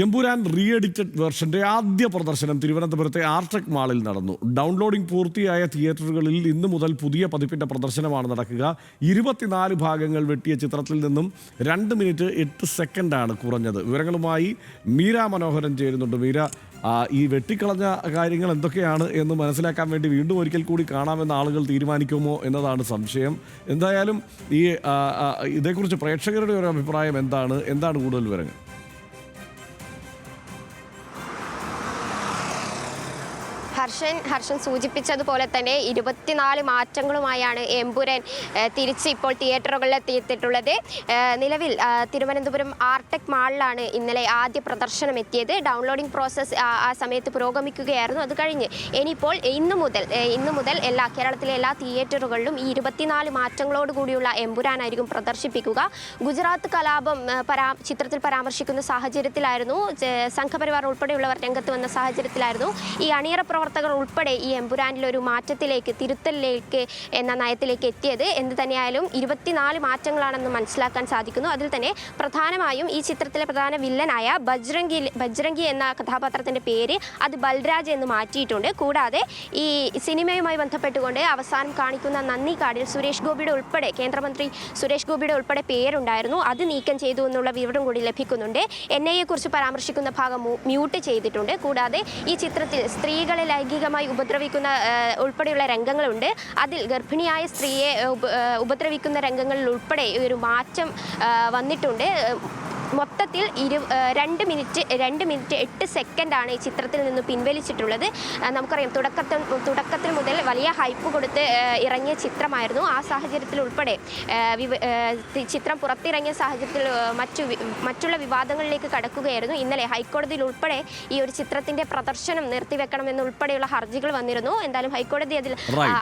Empuraan re edited വേർഷന്റെ ആദ്യ പ്രദർശനം തിരുവനന്തപുരത്തെ ആർട്ടെക് മാളിൽ നടന്നു. ഡൗൺലോഡിംഗ് പൂർത്തിയായ തിയേറ്ററുകളിൽ ഇന്നു മുതൽ പുതിയ പതിപ്പിന്റെ പ്രദർശനമാണ് നടക്കുക. 24 ഭാഗങ്ങൾ വെട്ടിയ ചിത്രത്തിൽ നിന്നും 2 മിനിറ്റ് 8 സെക്കൻഡാണ് കുറഞ്ഞത്. വിവരങ്ങളുമായി മീര മനോഹരൻ ചേരുന്നുണ്ട്. മീര, ഈ വെട്ടിക്കളഞ്ഞ കാര്യങ്ങൾ എന്തൊക്കെയാണ് എന്ന് മനസ്സിലാക്കാൻ വേണ്ടി വീണ്ടും ഒരിക്കൽ കൂടി കാണാമെന്ന് ആളുകൾ തീരുമാനിക്കുമോ എന്നതാണ് സംശയം. എന്തായാലും ഇതേക്കുറിച്ച് പ്രേക്ഷകരുടെ ഒരു അഭിപ്രായം എന്താണ് കൂടുതൽ വിവരങ്ങൾ? ഹർഷൻ സൂചിപ്പിച്ചതുപോലെ തന്നെ 24 മാറ്റങ്ങളുമായാണ് എമ്പുരാൻ തിരിച്ച് ഇപ്പോൾ തിയേറ്ററുകളിൽ എത്തിയിട്ടുള്ളത്. നിലവിൽ തിരുവനന്തപുരം ആർട്ടെക് മാളിലാണ് ഇന്നലെ ആദ്യ പ്രദർശനം എത്തിയത്. ഡൗൺലോഡിംഗ് പ്രോസസ്സ് ആ സമയത്ത് പുരോഗമിക്കുകയായിരുന്നു. അത് കഴിഞ്ഞ് ഇനിയിപ്പോൾ ഇന്നു മുതൽ കേരളത്തിലെ എല്ലാ തിയേറ്ററുകളിലും ഈ 24 മാറ്റങ്ങളോടുകൂടിയുള്ള എമ്പുരാനായിരിക്കും പ്രദർശിപ്പിക്കുക. ഗുജറാത്ത് കലാപം ചിത്രത്തിൽ പരാമർശിക്കുന്ന സാഹചര്യത്തിലായിരുന്നു, സംഘപരിവാർ ഉൾപ്പെടെയുള്ളവർ രംഗത്ത് വന്ന സാഹചര്യത്തിലായിരുന്നു ഈ അണിയറ പ്രവർത്തകർ ഉൾപ്പെടെ ഈ എമ്പുരാനിൽ ഒരു തിരുത്തലിലേക്ക് എന്ന നയത്തിലേക്ക് എത്തിയത്. എന്ത് തന്നെയായാലും 24 മാറ്റങ്ങളാണെന്ന് മനസ്സിലാക്കാൻ സാധിക്കുന്നു. അതിൽ തന്നെ പ്രധാനമായും ഈ ചിത്രത്തിലെ പ്രധാന വില്ലനായ ബജ്രംഗി എന്ന കഥാപാത്രത്തിന്റെ പേര് അത് ബൽരാജ് എന്ന് മാറ്റിയിട്ടുണ്ട്. കൂടാതെ ഈ സിനിമയുമായി ബന്ധപ്പെട്ടുകൊണ്ട് അവസാനം കാണിക്കുന്ന നന്ദി കാർഡിൽ കേന്ദ്രമന്ത്രി സുരേഷ് ഗോപിയുടെ ഉൾപ്പെടെ പേരുണ്ടായിരുന്നു. അത് നീക്കം ചെയ്തു എന്നുള്ള വിവരം കൂടി ലഭിക്കുന്നുണ്ട്. NIA കുറിച്ച് പരാമർശിക്കുന്ന ഭാഗം മ്യൂട്ട് ചെയ്തിട്ടുണ്ട്. കൂടാതെ ഈ ചിത്രത്തിൽ സ്ത്രീകളെ ലൈംഗികമായി ഉപദ്രവിക്കുന്ന ഉൾപ്പെടെയുള്ള രംഗങ്ങളുണ്ട്. അതിൽ ഗർഭിണിയായ സ്ത്രീയെ ഉപദ്രവിക്കുന്ന രംഗങ്ങളിൽ ഉൾപ്പെടെ ഒരു മാറ്റം വന്നിട്ടുണ്ട്. മൊത്തത്തിൽ 2 മിനിറ്റ് 8 സെക്കൻഡാണ് ഈ ചിത്രത്തിൽ നിന്ന് പിൻവലിച്ചിട്ടുള്ളത്. നമുക്കറിയാം, തുടക്കത്തിൽ മുതൽ വലിയ ഹൈപ്പ് കൊടുത്ത് ഇറങ്ങിയ ചിത്രമായിരുന്നു. ആ സാഹചര്യത്തിൽ ഉൾപ്പെടെ ചിത്രം പുറത്തിറങ്ങിയ സാഹചര്യത്തിൽ മറ്റുള്ള വിവാദങ്ങളിലേക്ക് കടക്കുകയായിരുന്നു. ഇന്നലെ ഹൈക്കോടതിയിൽ ഉൾപ്പെടെ ഈ ഒരു ചിത്രത്തിന്റെ പ്രദർശനം നിർത്തിവെക്കണമെന്നുൾപ്പെടെയുള്ള ഹർജികൾ വന്നിരുന്നു. എന്തായാലും ഹൈക്കോടതി അതിൽ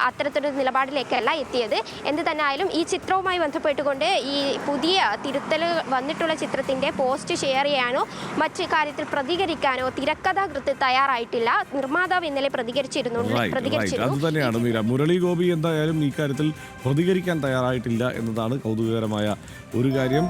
അത്തരത്തിലൊരു നിലപാടിലേക്കല്ല എത്തിയത്. എന്ത് തന്നെ ആയാലും ഈ ചിത്രവുമായി ബന്ധപ്പെട്ടുകൊണ്ട് ഈ പുതിയ തിരുത്തൽ വന്നിട്ടുള്ള ചിത്രത്തിന്റെ പോസ്റ്റ് ഷെയർ ചെയ്യാനോ മറ്റു കാര്യത്തിൽ പ്രതികരിക്കാനോ തിരക്കഥാകൃത്ത് തയ്യാറായിട്ടില്ല. നിർമ്മാതാവ് ഇന്നലെ പ്രതികരിച്ചിരുന്നു. അതുതന്നെയാണ് മീര. മുരളി ഗോപി എന്തായാലും ഈ കാര്യത്തിൽ പ്രതികരിക്കാൻ തയ്യാറായിട്ടില്ല എന്നതാണ് കൗതുകകരമായ ഒരു കാര്യം.